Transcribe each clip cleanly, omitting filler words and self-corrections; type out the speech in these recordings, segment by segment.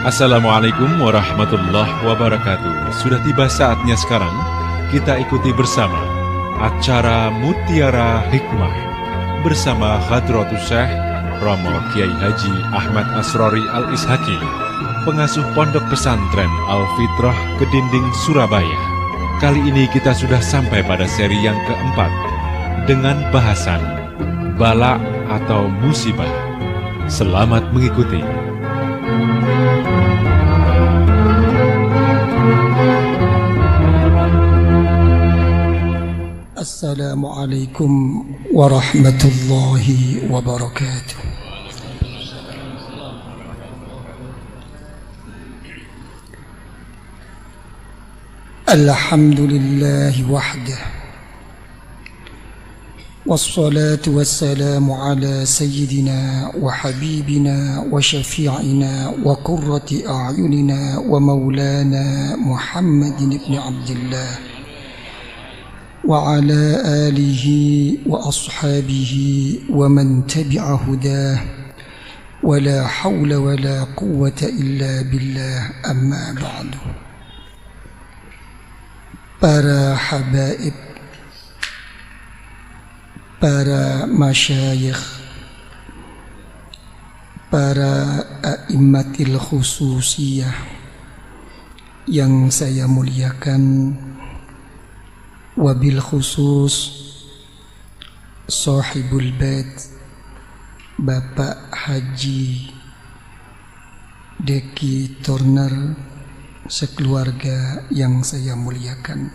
Assalamualaikum warahmatullahi wabarakatuh. Sudah tiba saatnya sekarang kita ikuti bersama acara Mutiara Hikmah bersama Hadratus Syekh Romo Kiai Haji Ahmad Asrori Al-Ishaki, pengasuh Pondok Pesantren Al-Fitrah Kedinding Surabaya. Kali ini kita sudah sampai pada seri yang keempat dengan bahasan Bala atau Musibah. Selamat mengikuti. Assalamualaikum warahmatullahi wabarakatuh. Alhamdulillahi wahdah, wassalatu wassalamu ala sayyidina wa habibina wa syafi'ina wa qurrati a'yunina wa maulana Muhammadin ibn Abdillah wa ala alihi wa ashabihi wa man tabi'a hudah wa la hawla wa la quwwata illa billah, amma ba'du. Para habaib, para masyayikh, para a'immatil khususiyah yang saya muliakan, wabil khusus sahibul bait Bapak Haji Deki Turner sekeluarga yang saya muliakan.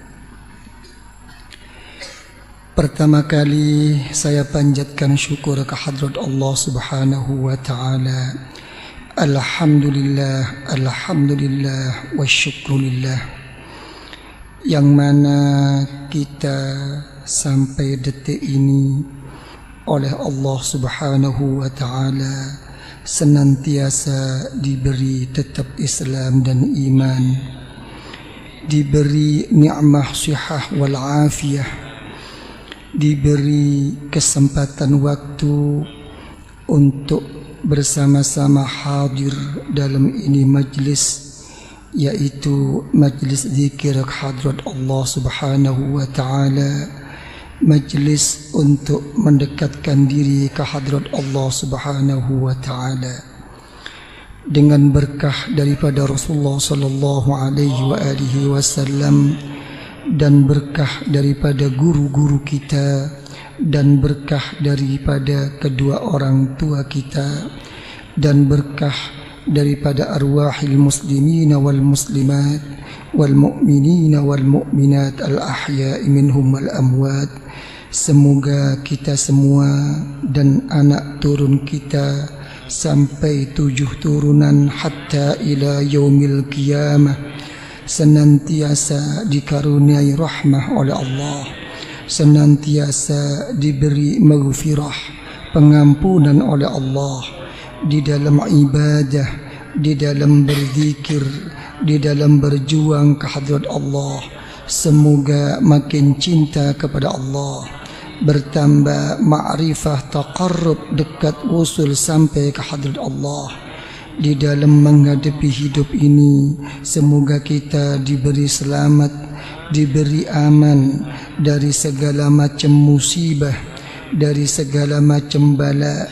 Pertama kali saya panjatkan syukur kehadrat Allah Subhanahu wa taala. Alhamdulillah, alhamdulillah wa syukrulillah, yang mana kita sampai detik ini oleh Allah Subhanahu wa taala senantiasa diberi tetap Islam dan iman, diberi ni'mah sihah wal afiyah, diberi kesempatan waktu untuk bersama-sama hadir dalam ini majlis, yaitu majlis zikir hadrat Allah Subhanahu wa taala, majlis untuk mendekatkan diri ke hadrat Allah Subhanahu wa taala dengan berkah daripada Rasulullah sallallahu alaihi wasallam, dan berkah daripada guru-guru kita, dan berkah daripada kedua orang tua kita, dan berkah daripada arwahil muslimina wal muslimat wal mu'minina wal mu'minat al ahya'i minhum wal amwat. Semoga kita semua dan anak turun kita sampai 7 turunan hatta ila yaumil qiyamah senantiasa dikaruniai rahmah oleh Allah, senantiasa diberi maghfirah, pengampunan oleh Allah di dalam ibadah, di dalam berzikir, di dalam berjuang ke hadrat Allah. Semoga makin cinta kepada Allah, bertambah ma'rifah, taqarrub, dekat usul sampai ke hadrat Allah. Di dalam menghadapi hidup ini, semoga kita diberi selamat, diberi aman dari segala macam musibah, dari segala macam bala,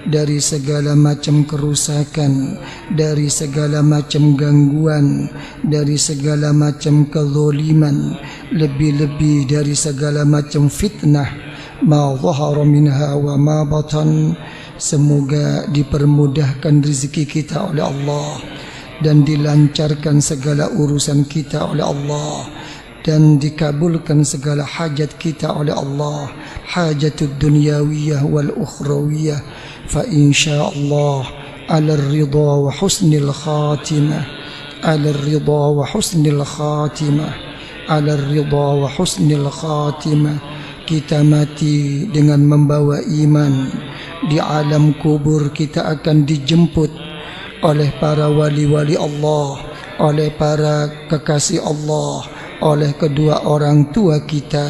dari segala macam kerusakan, dari segala macam gangguan, dari segala macam kezaliman, lebih-lebih dari segala macam fitnah, ma zahara minha wa ma batan. Semoga dipermudahkan rezeki kita oleh Allah, dan dilancarkan segala urusan kita oleh Allah, dan dikabulkan segala hajat kita oleh Allah, hajatud dunyawiyah wal ukhrawiyah. Fa insyaallah ala ridha wa husnil khatimah, ala ridha wa husnil khatimah, ala ridha wa husnil khatimah. Kita mati dengan membawa iman. Di alam kubur kita akan dijemput oleh para wali-wali Allah, oleh para kekasih Allah, oleh kedua orang tua kita,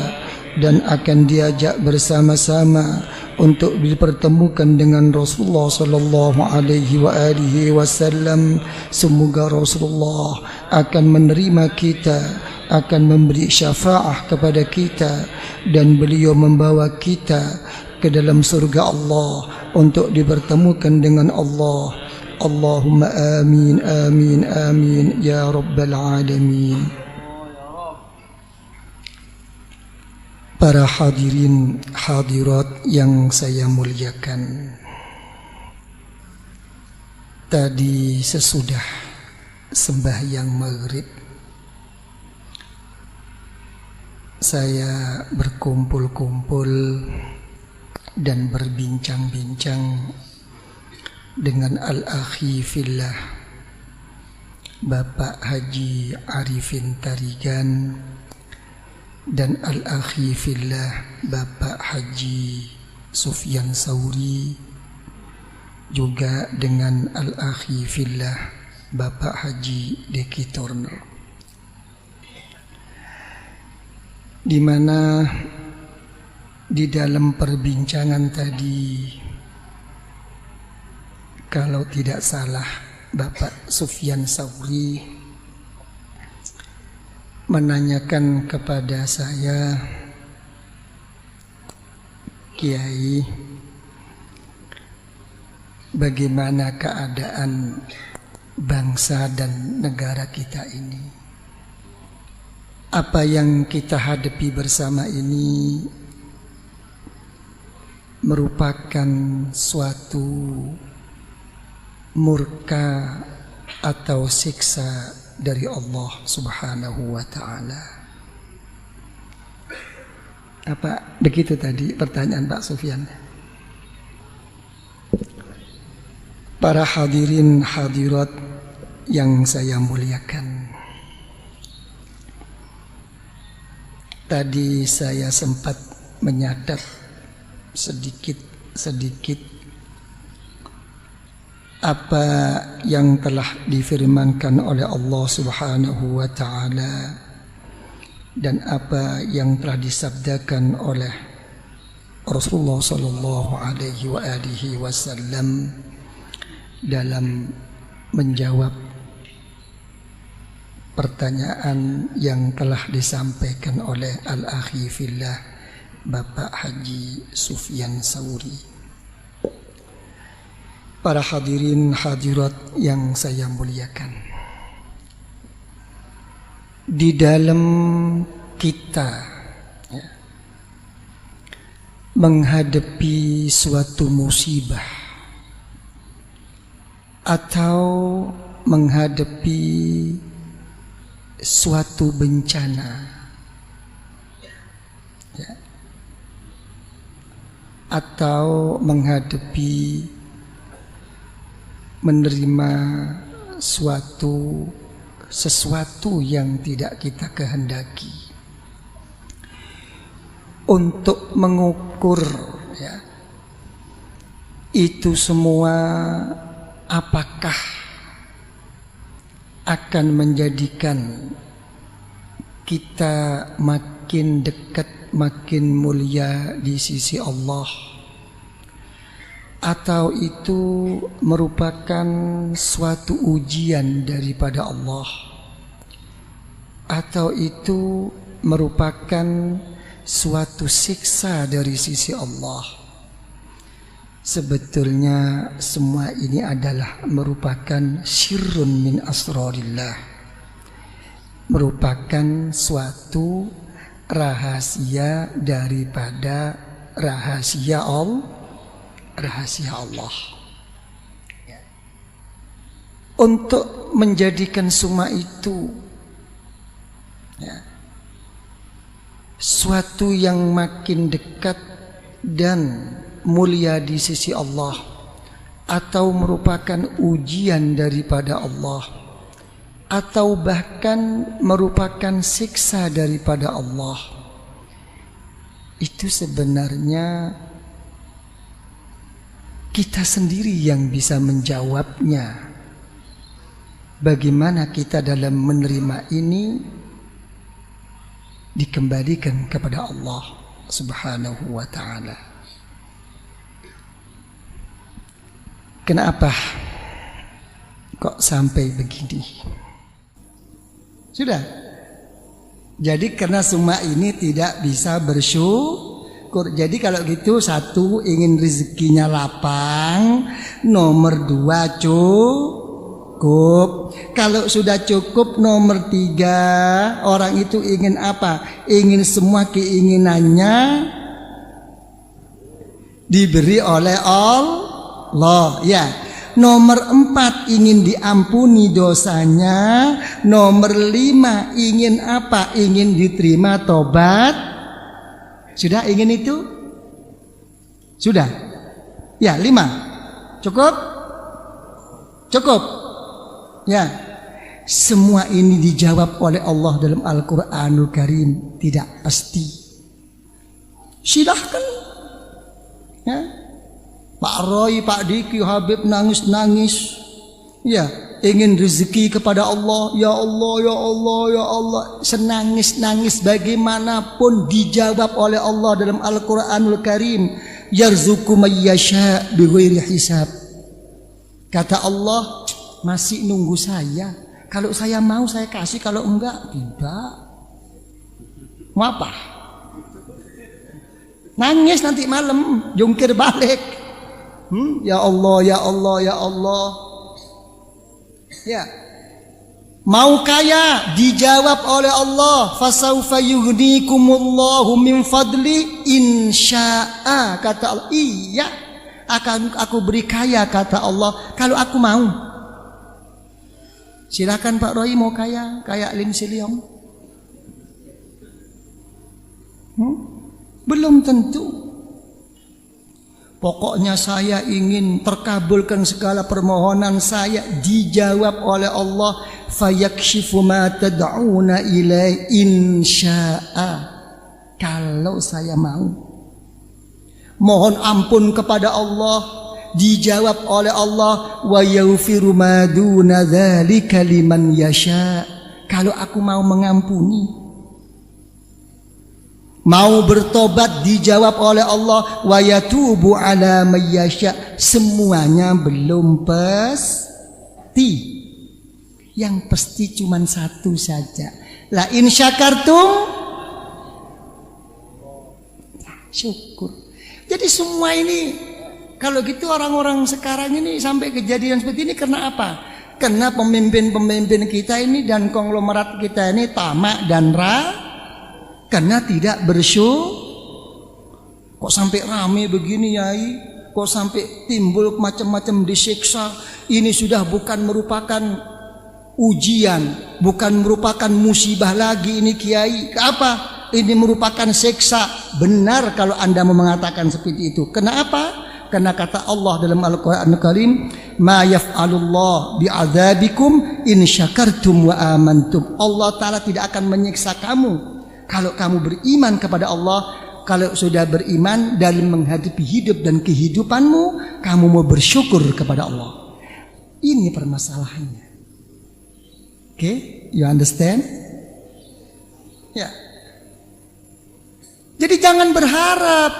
dan akan diajak bersama-sama untuk dipertemukan dengan Rasulullah sallallahu alaihi wasallam. Semoga Rasulullah akan menerima kita, akan memberi syafaat kepada kita, dan beliau membawa kita ke dalam surga Allah untuk dipertemukan dengan Allah. Allahumma amin amin amin ya rabbal alamin. Para hadirin hadirat yang saya muliakan, tadi sesudah sembahyang maghrib saya berkumpul-kumpul dan berbincang-bincang dengan Al-Akhi Fillah Bapak Haji Arifin Tarigan dan Al-Akhi Fillah Bapak Haji Sufyan Sauri, juga dengan Al-Akhi Fillah Bapak Haji Deki Turner, di mana di dalam perbincangan tadi, kalau tidak salah, Bapak Sufyan Sauri menanyakan kepada saya, Kiai, bagaimana keadaan bangsa dan negara kita ini? Apa yang kita hadapi bersama ini merupakan suatu murka atau siksa dari Allah Subhanahu wa ta'ala. Apa begitu tadi pertanyaan Pak Sufyan? Para hadirin hadirat yang saya muliakan, tadi saya sempat menyadat sedikit apa yang telah difirmankan oleh Allah Subhanahu wa ta'ala dan apa yang telah disabdakan oleh Rasulullah sallallahu alaihi wasallam dalam menjawab pertanyaan yang telah disampaikan oleh Al-Akhi Fillah Bapak Haji Sufyan Sauri. Para hadirin hadirat yang saya muliakan, di dalam kita menghadapi suatu musibah atau menghadapi suatu bencana, atau menghadapi menerima sesuatu yang tidak kita kehendaki, untuk mengukur itu semua apakah akan menjadikan kita makin dekat, makin mulia di sisi Allah, atau itu merupakan suatu ujian daripada Allah, atau itu merupakan suatu siksa dari sisi Allah. Sebetulnya semua ini adalah merupakan syirrun min asrarillah, merupakan suatu rahasia daripada rahasia Allah. Untuk menjadikan semua itu suatu yang makin dekat dan mulia di sisi Allah, atau merupakan ujian daripada Allah, atau bahkan merupakan siksa daripada Allah, itu sebenarnya kita sendiri yang bisa menjawabnya. Bagaimana kita dalam menerima ini dikembalikan kepada Allah Subhanahu wa ta'ala. Kenapa kok sampai begini? Sudah. Jadi karena semua ini tidak bisa bersyukur. Jadi kalau gitu, satu, ingin rezekinya lapang. Nomor dua, cukup. Kalau sudah cukup, nomor tiga, orang itu ingin apa? Ingin semua keinginannya diberi oleh Allah. Ya. Nomor 4, ingin diampuni dosanya. Nomor 5, ingin apa? Ingin diterima tobat. Sudah ingin itu? Sudah? Ya, 5. Cukup? Cukup? Ya. Semua ini dijawab oleh Allah dalam Al-Quranul Karim. Tidak pasti. Silahkan. Ya. Pak Roy, Pak Diki, Habib nangis-nangis. Ya, ingin rezeki kepada Allah. Ya Allah, ya Allah, ya Allah. Senangis-nangis bagaimanapun dijawab oleh Allah dalam Al-Quranul Karim. Yarzuqu may yasha' bighairi hisab. Kata Allah, masih nunggu saya. Kalau saya mau saya kasih, kalau enggak tidak. Mau apa? Nangis nanti malam, jungkir balik. Ya Allah, ya Allah, ya Allah. Ya. Mau kaya, dijawab oleh Allah, fasaufa yughnikumullahu min fadli insya'a. Kata Allah, iya, akan aku beri kaya, kata Allah, kalau aku mau. Silakan Pak Roy, mau kaya, kayak Lim Siliong. Belum tentu. Pokoknya saya ingin terkabulkan segala permohonan saya, dijawab oleh Allah, fayakshifu ma tad'una ilai insya'a. Kalau saya mau. Mohon ampun kepada Allah, dijawab oleh Allah, wa yaghfiru ma duna dzalika liman yasha. Kalau aku mau mengampuni. Mau bertobat, dijawab oleh Allah, wa yatubu ala may yasha. Semuanya belum pasti. Yang pasti cuma satu saja. La in syakartum, syukur. Jadi semua ini, kalau gitu orang-orang sekarang ini sampai kejadian seperti ini karena apa? Karena pemimpin-pemimpin kita ini dan konglomerat kita ini tamak dan karena tidak bersyukur. Kok sampai rame begini Yai? Kok sampai timbul macam-macam disiksa? Ini sudah bukan merupakan ujian, bukan merupakan musibah lagi ini Kiai. Apa? Ini merupakan siksa. Benar kalau Anda mau mengatakan seperti itu. Kenapa? Karena kata Allah dalam Al-Quran Al-Karim, ma yaf'alullah bi'adzabikum in syakartum wa amantum. Allah Ta'ala tidak akan menyiksa kamu kalau kamu beriman kepada Allah. Kalau sudah beriman dalam menghadapi hidup dan kehidupanmu, kamu mau bersyukur kepada Allah. Ini permasalahannya. Oke, you understand? Ya. Jadi jangan berharap,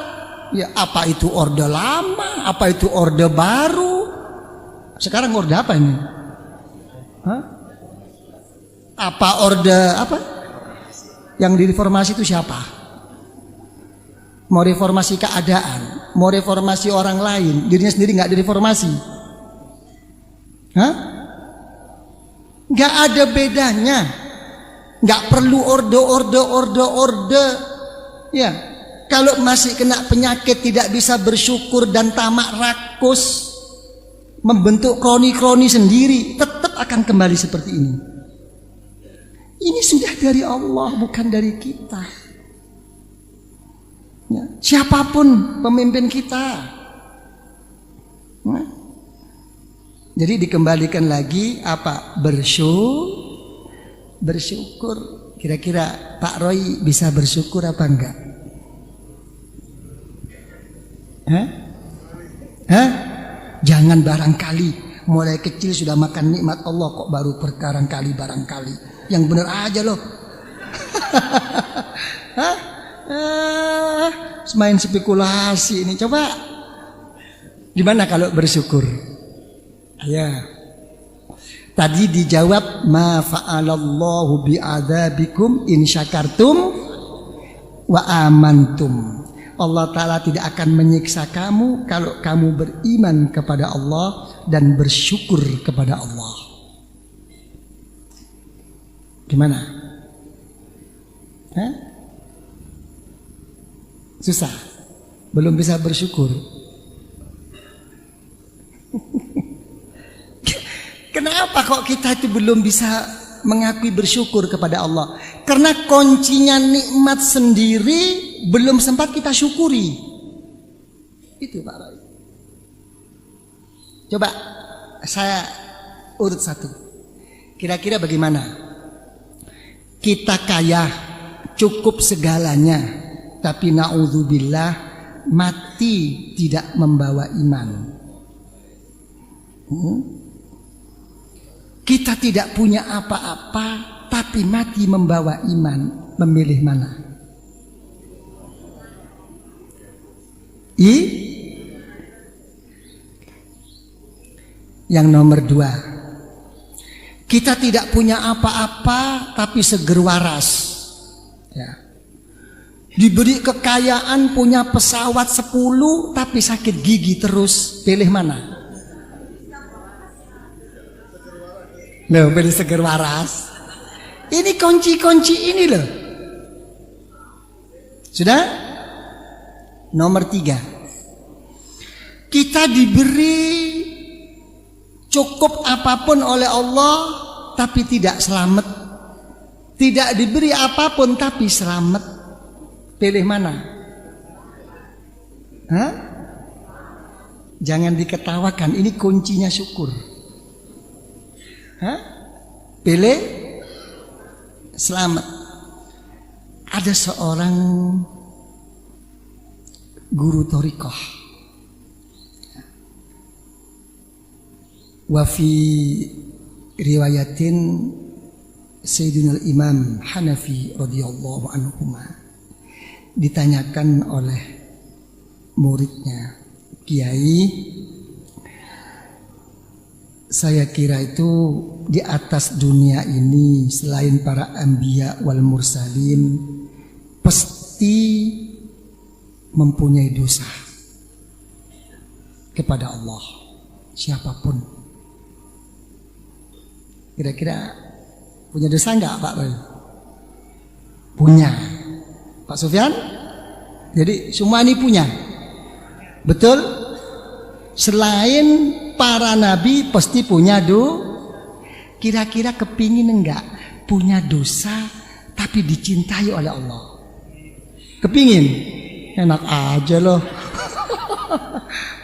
ya apa itu orde lama, apa itu orde baru. Sekarang orde apa ini? Hah? Apa orde apa? Yang direformasi itu siapa? Mau reformasi keadaan, mau reformasi orang lain, dirinya sendiri nggak direformasi. Hah? Nggak ada bedanya. Nggak perlu orde. Ya, kalau masih kena penyakit tidak bisa bersyukur dan tamak rakus, membentuk kroni-kroni sendiri, tetap akan kembali seperti ini. Ini sudah dari Allah, bukan dari kita. Ya, siapapun pemimpin kita. Nah, jadi dikembalikan lagi apa? Bersyukur. Kira-kira Pak Roy bisa bersyukur apa enggak? Hah? Jangan barangkali. Mulai kecil sudah makan nikmat Allah, kok baru barangkali. Yang benar aja loh. Hah? Main spekulasi ini. Coba gimana kalau bersyukur? Ya. Tadi dijawab ma fa'alallahu bi'adzabikum in syakartum wa amantum. Allah Ta'ala tidak akan menyiksa kamu kalau kamu beriman kepada Allah dan bersyukur kepada Allah. Gimana? Hah? Susah? Belum bisa bersyukur? Kenapa kok kita itu belum bisa mengakui bersyukur kepada Allah? Karena kuncinya nikmat sendiri belum sempat kita syukuri. Itu Pak Roy. Coba saya urut satu. Kira-kira bagaimana? Kita kaya, cukup segalanya, tapi na'udzubillah mati tidak membawa iman. Kita tidak punya apa-apa, tapi mati membawa iman. Memilih mana? Yang nomor 2. Kita tidak punya apa-apa, tapi seger waras. Ya. Diberi kekayaan, punya pesawat 10, tapi sakit gigi terus. Pilih mana? Loh, pilih seger waras. Ini kunci-kunci ini loh. Sudah? Nomor 3. Kita diberi cukup apapun oleh Allah, tapi tidak selamat. Tidak diberi apapun, tapi selamat. Pilih mana? Hah? Jangan diketawakan, ini kuncinya syukur. Hah? Pilih selamat. Ada seorang guru thariqah. Wa fi riwayatin Sayyidina Imam Hanafi radhiyallahu anhuma, ditanyakan oleh muridnya, Kiai, saya kira itu di atas dunia ini selain para anbiya wal mursalin pasti mempunyai dosa kepada Allah, siapapun. Kira-kira punya dosa enggak Pak Roy? Punya. Pak Sufyan? Jadi semua ini punya. Betul? Selain para nabi pasti punya kira-kira kepingin enggak punya dosa tapi dicintai oleh Allah? Kepingin? Enak aja loh.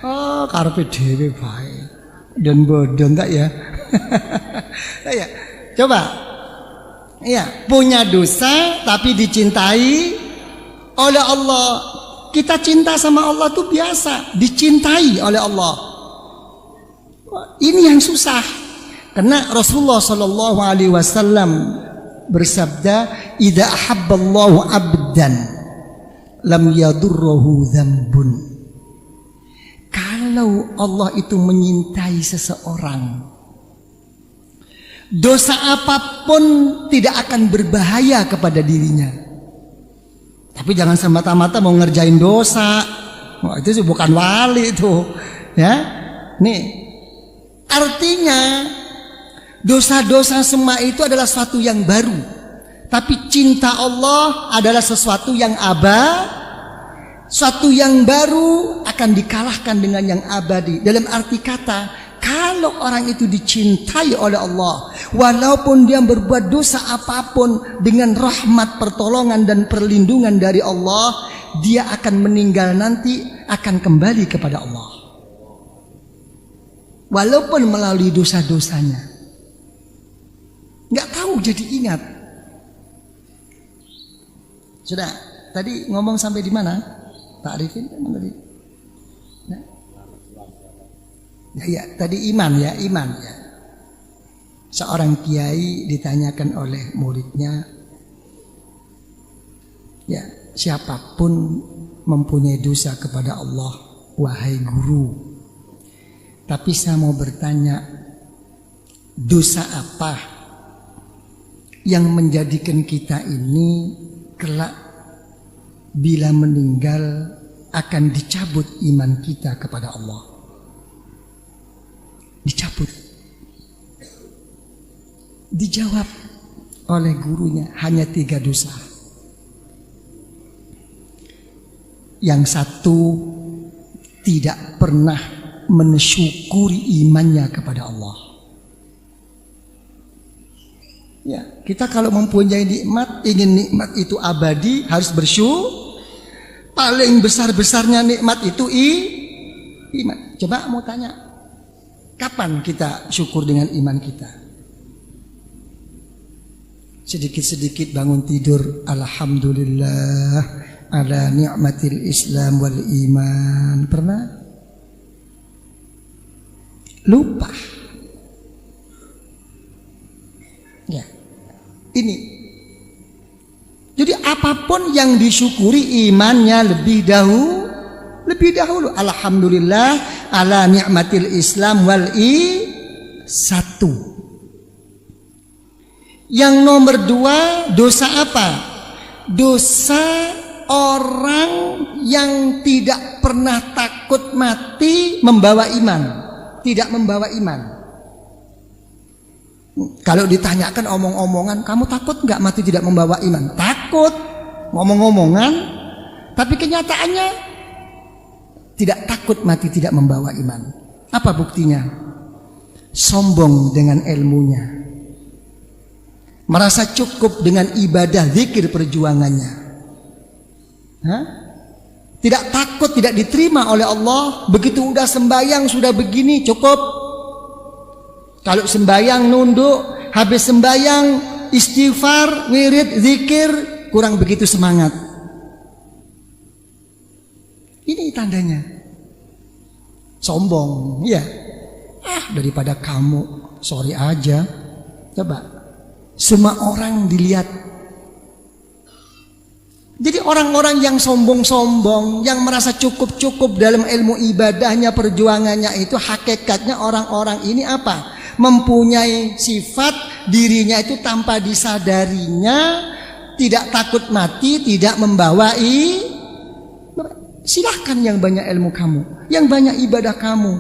Oh, karepe dhewe bae. Dan bodoh enggak ya? Ya, coba. Iya, punya dosa tapi dicintai oleh Allah. Kita cinta sama Allah tuh biasa, dicintai oleh Allah. Ini yang susah. Karena Rasulullah sallallahu alaihi wasallam bersabda, "Idza ahabballahu 'abdan lam yadurruhu dzambun." Kalau Allah itu menyintai seseorang, dosa apapun tidak akan berbahaya kepada dirinya. Tapi jangan semata-mata mau ngerjain dosa. Wah, itu bukan wali itu. Ya. Nih. Artinya dosa-dosa semua itu adalah sesuatu yang baru. Tapi cinta Allah adalah sesuatu yang suatu yang baru akan dikalahkan dengan yang abadi. Dalam arti kata, kalau orang itu dicintai oleh Allah, walaupun dia berbuat dosa apapun, dengan rahmat, pertolongan dan perlindungan dari Allah, dia akan meninggal nanti akan kembali kepada Allah. Walaupun melalui dosa-dosanya. Nggak tahu jadi ingat. Sudah, tadi ngomong sampai di mana? Pak Arifin kan tadi. Ya, tadi iman ya. Seorang kiai ditanyakan oleh muridnya, ya, siapapun mempunyai dosa kepada Allah, wahai guru. Tapi saya mau bertanya, dosa apa yang menjadikan kita ini kelak bila meninggal akan dicabut iman kita kepada Allah? Dicabut. Dijawab oleh gurunya hanya 3 dosa. Yang satu, tidak pernah mensyukuri imannya kepada Allah. Ya, kita kalau mempunyai nikmat, ingin nikmat itu abadi, harus bersyukur. Paling besar-besarnya nikmat itu iman. Coba mau tanya, kapan kita syukur dengan iman kita? Sedikit-sedikit bangun tidur, alhamdulillah ala ni'matil Islam wal iman. Pernah? Lupa. Ya. Ini. Jadi apapun yang disyukuri imannya lebih dahulu. Alhamdulillah ala ni'matil Islam wal satu. Yang nomor 2, dosa apa? Dosa orang yang tidak pernah takut mati membawa iman. Tidak membawa iman. Kalau ditanyakan omong-omongan, kamu takut nggak mati tidak membawa iman? Takut, ngomong-ngomongan, tapi kenyataannya tidak takut mati tidak membawa iman. Apa buktinya? Sombong dengan ilmunya, merasa cukup dengan ibadah zikir perjuangannya. Tidak takut tidak diterima oleh Allah. Begitu udah sembahyang sudah begini cukup. Kalau sembahyang nunduk, habis sembahyang istighfar, wirid, zikir, kurang begitu semangat. Ini tandanya sombong, ya. Daripada kamu, sorry aja. Coba, semua orang dilihat. Jadi orang-orang yang sombong-sombong, yang merasa cukup-cukup dalam ilmu ibadahnya, perjuangannya itu, hakikatnya orang-orang ini apa? Mempunyai sifat dirinya itu tanpa disadarinya, tidak takut mati, tidak membawa silahkan yang banyak ilmu kamu, yang banyak ibadah kamu,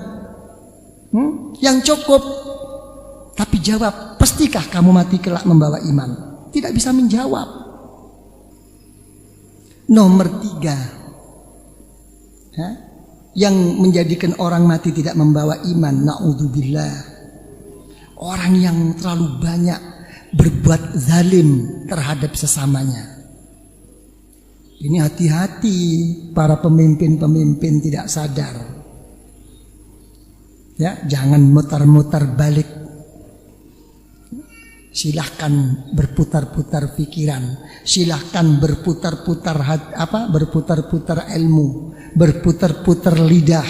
yang cukup. Tapi jawab, pastikah kamu mati kelak membawa iman? Tidak bisa menjawab. Nomor 3, yang menjadikan orang mati tidak membawa iman, na'udzubillah, orang yang terlalu banyak berbuat zalim terhadap sesamanya. Ini hati-hati para pemimpin-pemimpin tidak sadar. Ya, jangan mutar-mutar balik. Silahkan berputar-putar pikiran, silahkan berputar-putar berputar-putar ilmu, berputar-putar lidah,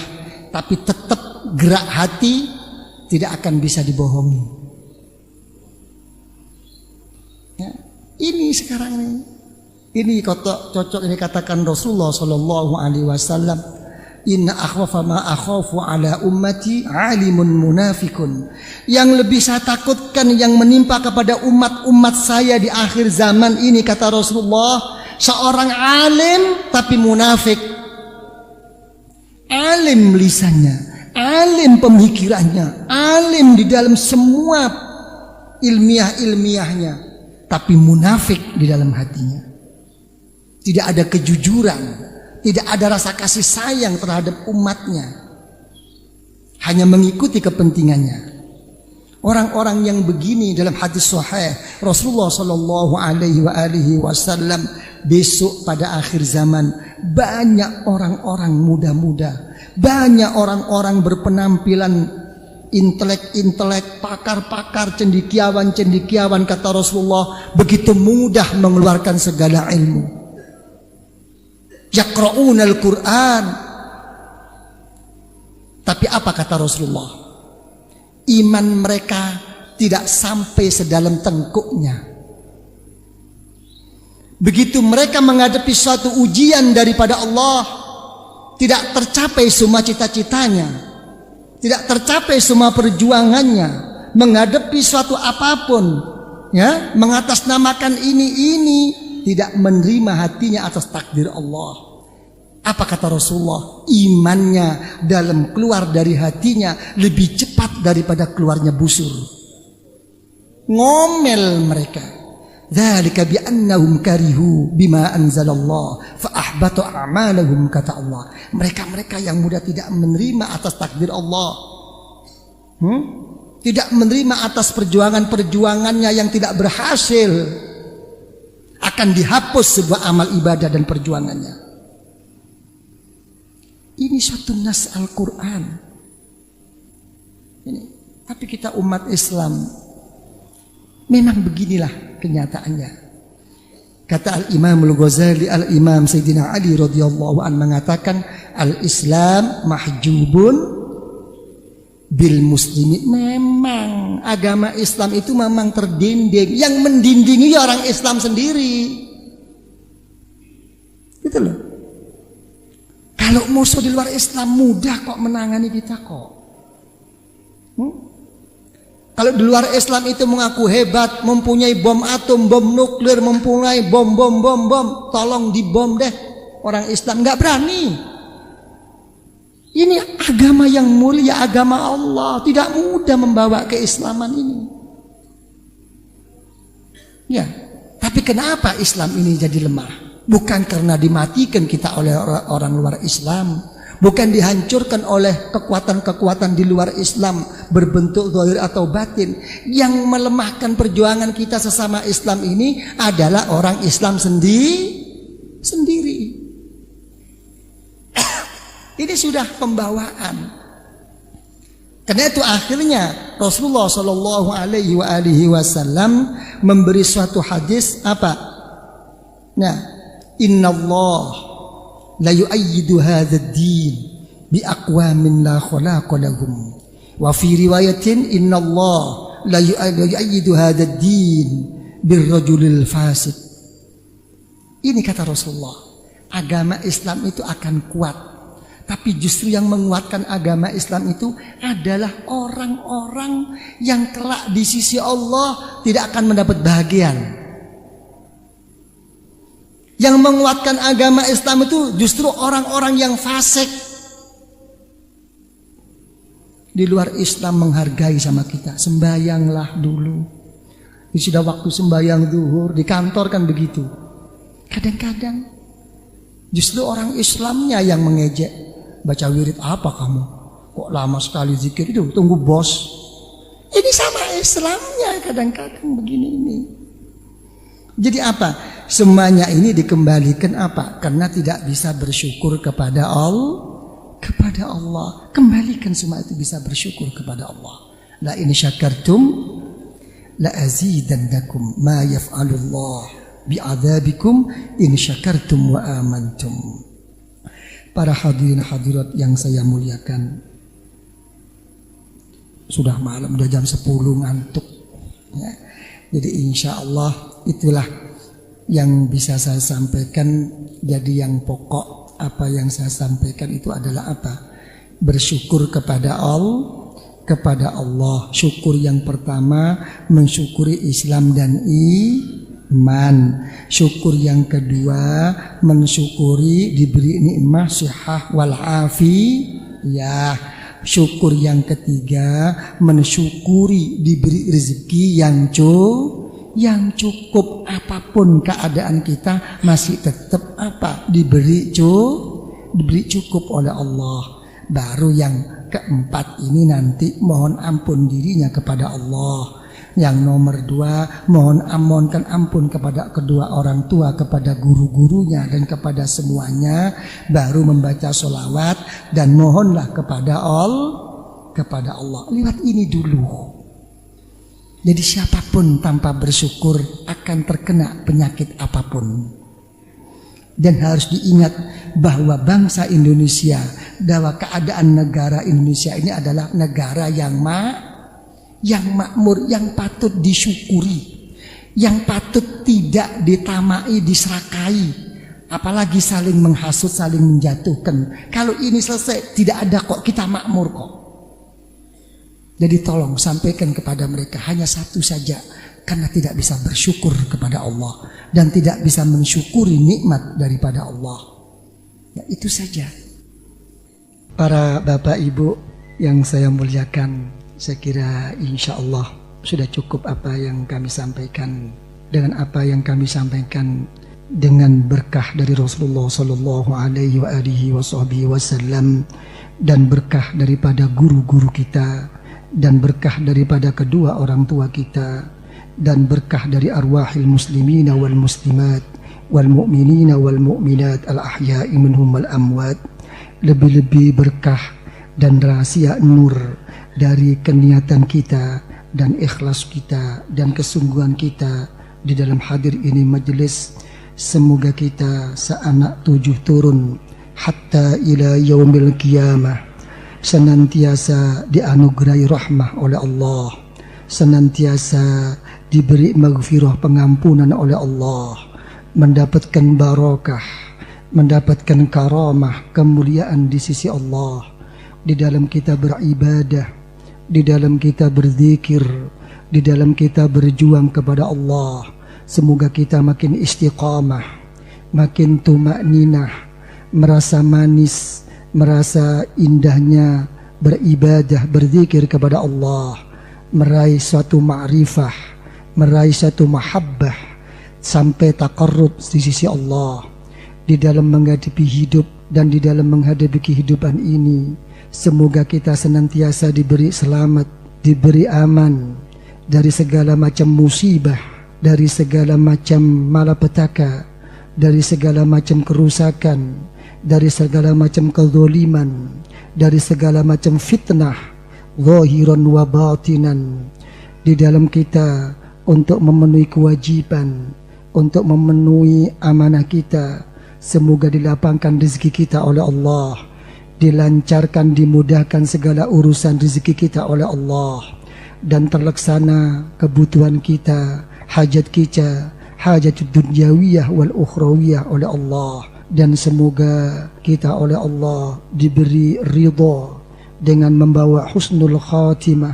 tapi tetap gerak hati tidak akan bisa dibohongi. Ya, ini sekarang ini cocok ini katakan Rasulullah Shallallahu Alaihi Wasallam, inna akhwafa ma akhafu ala ummati alimun munafikun. Yang lebih saya takutkan yang menimpa kepada umat saya di akhir zaman ini, kata Rasulullah, seorang alim tapi munafik. Alim lisannya, alim pemikirannya, alim di dalam semua ilmiahnya, tapi munafik di dalam hatinya. Tidak ada kejujuran, tidak ada rasa kasih sayang terhadap umatnya, hanya mengikuti kepentingannya. Orang-orang yang begini dalam hadis sahih Rasulullah Shallallahu Alaihi Wasallam, besok pada akhir zaman banyak orang-orang muda-muda, banyak orang-orang berpenampilan intelek, pakar-pakar, cendekiawan, kata Rasulullah, begitu mudah mengeluarkan segala ilmu. Yaqra'unal Qur'an. Tapi apa kata Rasulullah? Iman mereka tidak sampai sedalam tengkuknya. Begitu mereka menghadapi suatu ujian daripada Allah, tidak tercapai semua cita-citanya, tidak tercapai semua perjuangannya, menghadapi suatu apapun, ya, mengatasnamakan ini, tidak menerima hatinya atas takdir Allah. Apa kata Rasulullah? Imannya dalam keluar dari hatinya lebih cepat daripada keluarnya busur. Ngomel mereka. Dzalika bi annahum karihu bima anzalallah fa ahbata a'malahum, kata Allah. Mereka yang mudah tidak menerima atas takdir Allah. Tidak menerima atas perjuangannya yang tidak berhasil, akan dihapus sebuah amal ibadah dan perjuangannya. Ini suatu nas Al-Quran. Tapi kita umat Islam memang beginilah kenyataannya. Kata Al-Imam Al-Ghazali, Al-Imam Sayyidina Ali radhiyallahu an mengatakan, Al-Islam mahjubun bil muslimin. Memang agama Islam itu memang terdinding. Yang mendindingi orang Islam sendiri. Gitu loh. Kalau musuh di luar Islam mudah kok menangani kita kok. Kalau di luar Islam itu mengaku hebat, mempunyai bom atom, bom nuklir, mempunyai bom, tolong dibom deh. Orang Islam nggak berani. Ini agama yang mulia, agama Allah, tidak mudah membawa keislaman ini. Ya, tapi kenapa Islam ini jadi lemah? Bukan karena dimatikan kita oleh orang luar Islam, bukan dihancurkan oleh kekuatan-kekuatan di luar Islam berbentuk zahir atau batin. Yang melemahkan perjuangan kita sesama Islam ini adalah orang Islam sendiri. Ini sudah pembawaan. Karena itu akhirnya Rasulullah Shallallahu Alaihi Wasallam memberi suatu hadis apa? Nah, Inna Allah la yu'ayyidu hadzal din bi aqwamin la khalaqa lahum. Wa fi riwayatin inna Allah la yu'ayyidu hadzal din bir rajulil fasik. Ini kata Rasulullah, agama Islam itu akan kuat. Tapi justru yang menguatkan agama Islam itu adalah orang-orang yang kelak di sisi Allah tidak akan mendapat bahagian. Yang menguatkan agama Islam itu justru orang-orang yang fasik. Di luar Islam menghargai sama kita. Sembayanglah dulu. Sudah waktu sembayang zuhur, di kantor kan begitu. Kadang-kadang justru orang Islamnya yang mengejek. Baca wirid apa kamu? Kok lama sekali zikir itu? Tunggu bos. Ini sama Islamnya kadang-kadang begini ini. Jadi apa? Semuanya ini dikembalikan apa? Karena tidak bisa bersyukur kepada Allah. Kembalikan semua itu bisa bersyukur kepada Allah. La in syakartum la azidannakum ma yaf'alullah bi'adzabikum in syakartum wa amantum. Para hadirin hadirat yang saya muliakan, sudah malam, udah jam 10, ngantuk ya. Jadi insya Allah itulah yang bisa saya sampaikan. Jadi yang pokok apa yang saya sampaikan itu adalah apa? Bersyukur kepada Allah. Syukur yang pertama mensyukuri Islam dan iman. Syukur yang kedua mensyukuri diberi nikmat sihah wal afiyah. Syukur yang ketiga mensyukuri diberi rezeki yang cukup. Apapun keadaan kita masih tetap apa? Diberi cukup oleh Allah. Baru yang keempat ini nanti mohon ampun dirinya kepada Allah. Yang nomor 2, mohonkan ampun kepada kedua orang tua, kepada guru-gurunya dan kepada semuanya. Baru membaca sholawat dan mohonlah kepada Allah. Lewat ini dulu. Jadi siapapun tanpa bersyukur akan terkena penyakit apapun. Dan harus diingat bahwa bangsa Indonesia, bahwa keadaan negara Indonesia ini adalah negara yang makmur, yang patut disyukuri, yang patut tidak ditamai, diserakai, apalagi saling menghasut, saling menjatuhkan. Kalau ini selesai, tidak ada kok, kita makmur kok. Jadi tolong sampaikan kepada mereka hanya satu saja, karena tidak bisa bersyukur kepada Allah dan tidak bisa mensyukuri nikmat daripada Allah. Ya, itu saja. Para bapak ibu yang saya muliakan, saya kira insya Allah sudah cukup apa yang kami sampaikan. Dengan apa yang kami sampaikan, dengan berkah dari Rasulullah Sallallahu Alaihi Wasallam dan berkah daripada guru-guru kita, dan berkah daripada kedua orang tua kita, dan berkah dari arwahil muslimina wal muslimat wal mu'minina wal mu'minat al ahya'i minhum wal amwat. Lebih-lebih berkah dan rahasia nur dari keniatan kita dan ikhlas kita dan kesungguhan kita di dalam hadir ini majelis. Semoga kita seanak 7 turun hatta ila yaumil qiyamah senantiasa dianugerahi rahmah oleh Allah, senantiasa diberi maghfirah pengampunan oleh Allah, mendapatkan barakah, mendapatkan karamah, kemuliaan di sisi Allah, di dalam kita beribadah, di dalam kita berzikir, di dalam kita berjuang kepada Allah. Semoga kita makin istiqamah, makin tumakninah, merasa manis, merasa indahnya beribadah, berzikir kepada Allah, meraih suatu ma'rifah, meraih suatu mahabbah, sampai taqarrub di sisi Allah. Di dalam menghadapi hidup dan di dalam menghadapi kehidupan ini, semoga kita senantiasa diberi selamat, diberi aman dari segala macam musibah, dari segala macam malapetaka, dari segala macam kerusakan, dari segala macam kezaliman, dari segala macam fitnah zahiran wa batinan, di dalam kita untuk memenuhi kewajiban, untuk memenuhi amanah kita. Semoga dilapangkan rezeki kita oleh Allah, dilancarkan, dimudahkan segala urusan rezeki kita oleh Allah, dan terlaksana kebutuhan kita, hajat kita, hajat dunyawiyah wal ukhrawiyah oleh Allah. Dan semoga kita oleh Allah diberi ridha dengan membawa husnul khatimah,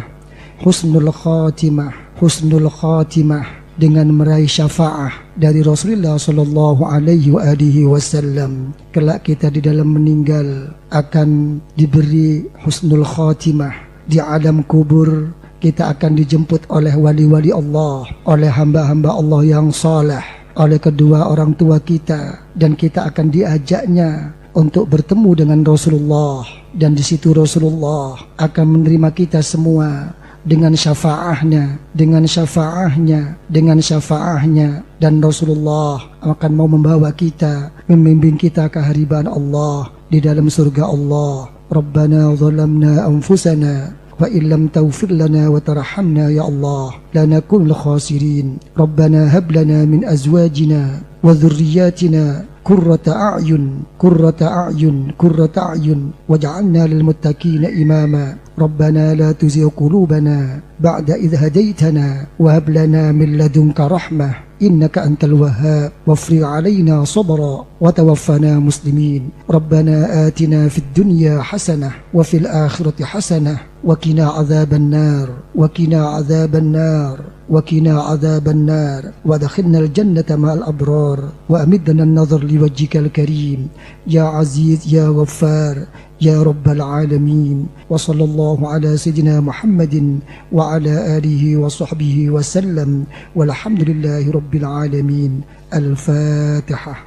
husnul khatimah, husnul khatimah, dengan meraih syafaah dari Rasulullah Sallallahu Alaihi Wasallam. Kelak kita di dalam meninggal akan diberi husnul khatimah di alam kubur. Kita akan dijemput oleh wali-wali Allah, oleh hamba-hamba Allah yang saleh, oleh kedua orang tua kita, dan kita akan diajaknya untuk bertemu dengan Rasulullah, dan di situ Rasulullah akan menerima kita semua dengan syafaahnya, dengan syafaahnya, dengan syafaahnya, dan Rasulullah akan mau membawa kita, membimbing kita ke hariban Allah di dalam surga Allah. Rabbana zalamna anfusana wa illam taghfir lana wa tarhamna ya Allah lanakunul khasirin. Rabbana hab lana min azwajina wa dhurriyyatina qurrata a'yun qurrata a'yun qurrata a'yun waj'alna lil muttaqina imama. Rabbana la tuzigh qulubana ba'da idh hadaytana wa hab lana min ladunka rahmah innaka antal wahhab wafrigh 'alaina sabra wa tawaffana muslimin. Rabbana atina fid dunya hasanah wa fil akhirati hasanah wa qina 'adzaban nar wa qina 'adzaban nar wa qina 'adzaban nar wa adkhilna al jannata ma'al abrar wa amidna an-nadhar liwajhikal karim ya aziz ya ghaffar ya rabbal alamin. Wa sallallahu ala sayyidina Muhammadin wa ala alihi wa sahbihi wa sallam walhamdulillahi rabbil alamin. Al-Fatihah.